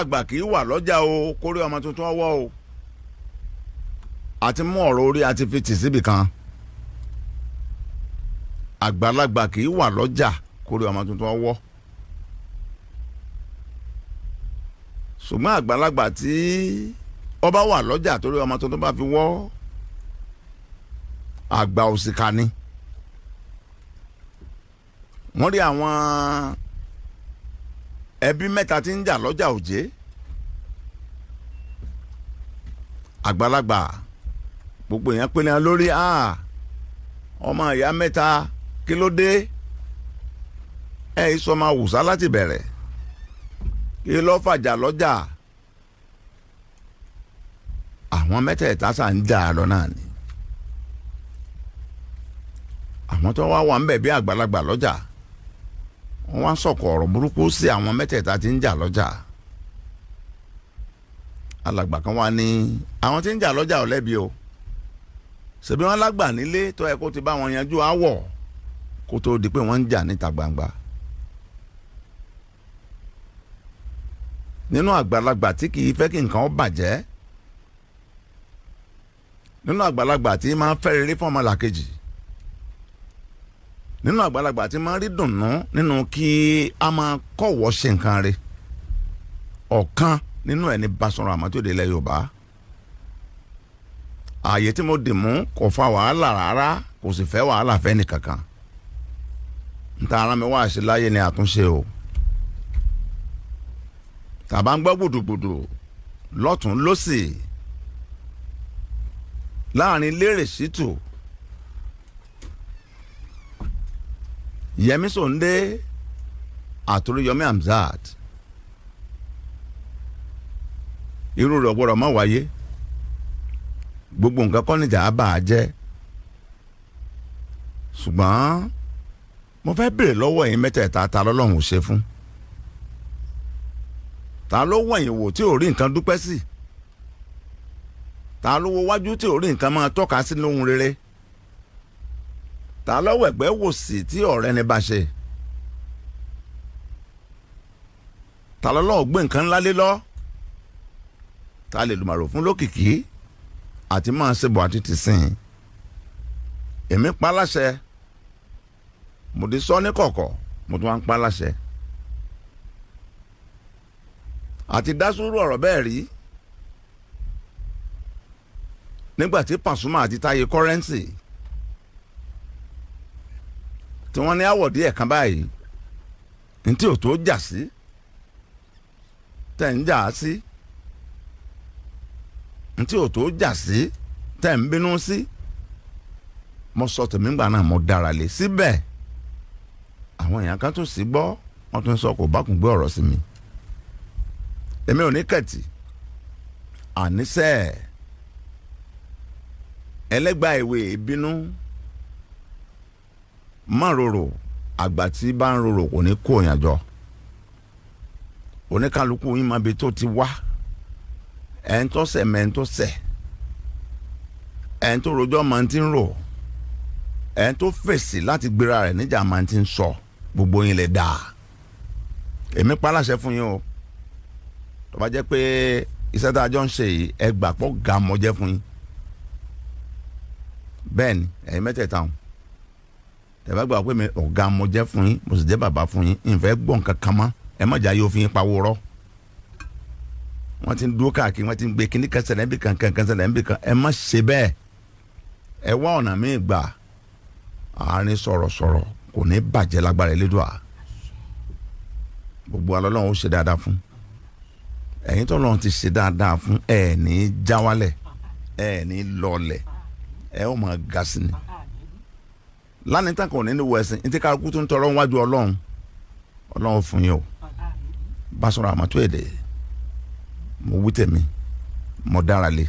Àgbà kì í wà lọ́jà o kórí ọmọ tuntun ọwọ́ o àti mú ọ̀rọ̀ orí àti fi tì síbì kan. Àgbàlagbà kì í wà lọ́jà kórí ọmọ tuntun ọwọ́. Ṣùgbọ́n àgbàlagbà tí ọba wà lọ́jà torí ọmọ tuntun bá fi wọ́ àgbà òsìkà ni. Wọ́n rí àwọn ẹbí mẹ́ta tí ń jà lọ́jà òjé. Àgbàlagbà gbogbo èèyàn pé ní lórí ọmọ ìyá mẹ́ta kí ló dé sọ ma wùsá láti bẹ̀rẹ̀ kí ló fàjà lọ́jà. Àwọn mẹ́tẹ̀ẹ̀ta sà ń jà lọ náà ni. Àwọn tó wá wà ń bẹ̀ bí àgbàlagbà lọ́jà wọ́n wá sọ̀kò ọ̀rọ̀ burúkú sí àwọn mẹ́tẹ̀ẹ̀ta tí ń jà lọ́jà. Alàgbà kan wá ní àwọn tí ń jà lọ́jà ò lẹ́bi o ṣebí wọ́n lágbà nílé tó yẹ kó ti bá wọn yanjú áwọ̀ kó tó di pé wọ́n ń jà níta gbangba. Nínú àgbàlagbà tí kì í fẹ́ kí nǹkan ó bàjẹ́, nínú àgbàlagbà tí máa ń fẹ́ rere fún ọmọlàkejì, nínú àgbàlagbà tí máa ń rí dùnnú nínú kí a máa kọ̀wọ́ ṣe nǹkan rẹ̀, ọ̀kan nínú ẹni Basọ̀run Àmọ́tódé ilẹ̀ Yorùbá. Ààyè tí mo dì mú kò fa wàhálà rárá kò sì fẹ́ wàhálà fẹ́ nìkankan. Nta ara mi wá ṣe láyé ni àtúnṣe o. Tàbá ń gbọ́ gbùdùgbùdù lọ́tún lọ́sì láàrin Lérè Ṣítù, Yẹmí Sòndé àtòríyọmí Hamzat. Irú rẹ̀ gbọ́dọ̀ má wáyé. Gbogbo nǹkan kọ́ níjà á bà á jẹ́. Ṣùgbọ́n mo fẹ́ béèrè lọ́wọ́ ẹ̀yin mẹ́tẹ̀ẹ̀ta ta lọ́lọ́run ò ṣe fún. Ta ló wọ̀nyí wò tí ò rí nǹkan dúpẹ́ sí? Ta ló wo wájú tí ò rí nǹkan máa tọ́ka sí lóhun rere? Ta lọ́wọ́ ẹ̀gbẹ́ wò sí tí ọ̀rẹ́ ni bá ṣe? Ta lọ́lọ́run gbé nǹkan ńlá lé lọ? Ta lè lùmàrò fún lókìkí àti máa ṣe bọ̀ àti ti sìn? Èmi pa láṣẹ, mo ti sọ ní kọ̀kọ̀, mo tún wá ń pa láṣẹ. Àti dásúrú ọ̀rọ̀ bẹ́ẹ̀ rí nígbà tí Pasuma àti Táyé Currency tí wọ́n ní àwọ̀ díẹ̀ kan báyìí ntí ò tó jà sí tẹ̀ ń jà sí, ntí ò tó jà sí tẹ̀ ń bínú sí. Mo sọ tèmi gbà náà mo dára lé síbẹ̀ àwọn èèyàn kan tó sì gbọ́ wọ́n tún sọ kò bá kún gbé ọ̀rọ̀ sí mi. Èmi ò ní kẹ̀tì àníṣe ẹlẹ́gbà ìwé ìbínú má rorò, àgbà tí bá ń rorò kò ní kó òyìn jọ. Oníkálukú yín máa bi tó ti wá, ẹ̀ ń tọ́sẹ̀ mẹ́ ń tọ́sẹ̀, ẹ̀ ń tó rojọ́ máa ń ti ń rò, ẹ̀ ń tó fèsì láti gbéra rẹ̀ níjà máa ń ti ń sọ. Gbogbo yín lè dáa. Èmi pa láṣẹ fún yín o. Tó bá jẹ́ pé iṣẹ́ tá a jọ ń ṣe yìí ẹ gbà pọ̀ ga mọ́ jẹ́ fún yín. Bẹ́ẹ̀ ni ẹ̀yin mẹ́tẹ̀ẹ̀ta hàn. Ẹ bá gbà pé mi ọ̀gá mọ́ jẹ́ fún yín, mo sì jẹ́ bàbá fún yín, ìfẹ́ gbọ́ nǹkan kan mọ́, ẹ má jà yóò fi yín pawó rọ́. Wọ́n ti ń dúró káàkiri, wọ́n ti ń gbé kíní kẹsẹ̀ lẹ́ńbì kan kẹsẹ̀ lẹ́ńbì kan, ẹ má ṣe bẹ́ẹ̀. Ẹ wá ọ̀nà míì gbà. Àárín sọ̀rọ̀sọ̀rọ̀ kò ní bàjẹ́ lágbára Elédùà. Gbogbo Ọlọ́run ó ṣe dáadáa fún. Ẹ̀yin tó lọ́run ti ṣe dáadáa fún ẹ̀ ní jáwálẹ̀, ẹ̀ ní lọ́ọ̀lẹ̀, ẹ̀ ó máa ga sí ni. Lánàá tán kò ní ní wọ ẹ̀sìn ní tí kálukú tó ń tọrọ wájú Ọlọ́run, Ọlọ́run fún yín o. Basọ̀run Àmọ́tódé mo wí tèmi, mo dára lé.